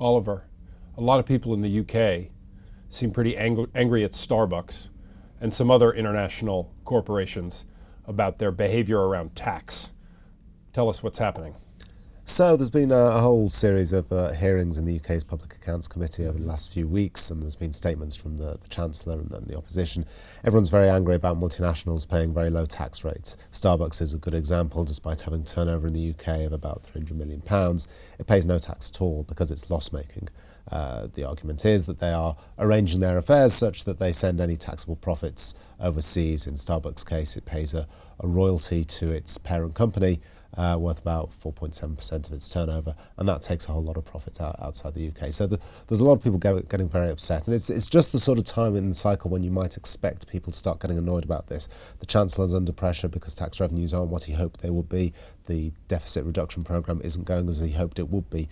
Oliver, a lot of people in the UK seem pretty angry at Starbucks and some other international corporations about their behavior around tax. Tell us what's happening. So there's been a whole series of hearings in the UK's Public Accounts Committee over the last few weeks, and there's been statements from the Chancellor and the opposition. Everyone's very angry about multinationals paying very low tax rates. Starbucks is a good example. Despite having turnover in the UK of about £300 million, it pays no tax at all because it's loss-making. The argument is that they are arranging their affairs such that they send any taxable profits overseas. In Starbucks' case, it pays a royalty to its parent company worth about 4.7% of its turnover, and that takes a whole lot of profits outside the UK. So there's a lot of people getting very upset, and it's just the sort of time in the cycle when you might expect people to start getting annoyed about this. The Chancellor's under pressure because tax revenues aren't what he hoped they would be. The deficit reduction programme isn't going as he hoped it would be.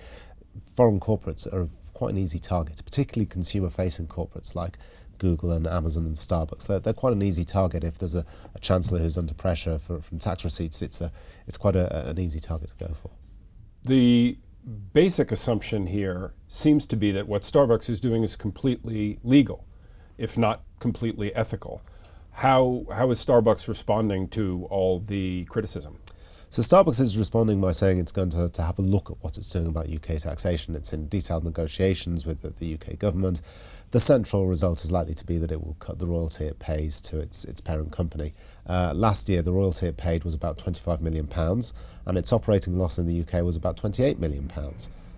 Foreign corporates are quite an easy target, particularly consumer-facing corporates like Google and Amazon and Starbucks. They're quite an easy target. If there's a chancellor who's under pressure from tax receipts, it's quite an easy target to go for. The basic assumption here seems to be that what Starbucks is doing is completely legal, if not completely ethical. How is Starbucks responding to all the criticism? So Starbucks is responding by saying it's going to have a look at what it's doing about UK taxation. It's in detailed negotiations with the UK government. The central result is likely to be that it will cut the royalty it pays to its parent company. Last year, the royalty it paid was about £25 million, and its operating loss in the UK was about £28 million.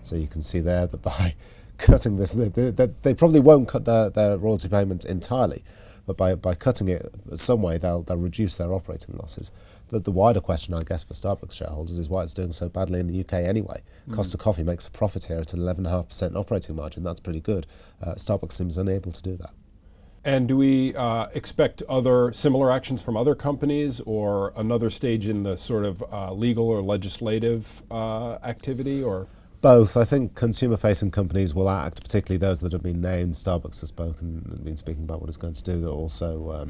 So you can see there that by cutting this, they probably won't cut their royalty payment entirely, but by cutting it some way, they'll reduce their operating losses. The wider question, I guess, for Starbucks shareholders is why it's doing so badly in the UK anyway. Costa Coffee makes a profit here at an 11.5% operating margin. That's pretty good. Starbucks seems unable to do that. And do we expect other similar actions from other companies, or another stage in the sort of legal or legislative activity, or? Both. I think consumer-facing companies will act, particularly those that have been named. Starbucks has been speaking about what it's going to do. Also,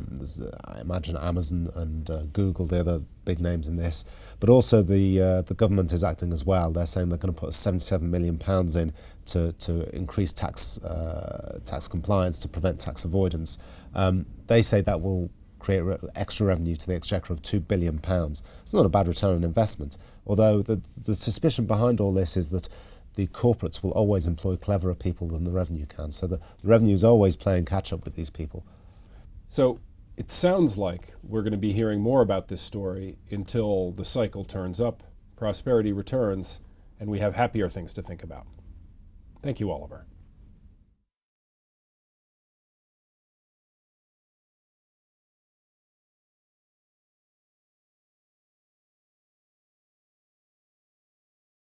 I imagine Amazon and Google, they're the big names in this. But also the government is acting as well. They're saying they're going to put £77 million in to increase tax compliance, to prevent tax avoidance. They say that will create extra revenue to the exchequer of £2 billion. It's not a bad return on investment, although the suspicion behind all this is that the corporates will always employ cleverer people than the revenue can. So the revenue is always playing catch up with these people. So it sounds like we're going to be hearing more about this story until the cycle turns up, prosperity returns, and we have happier things to think about. Thank you, Oliver.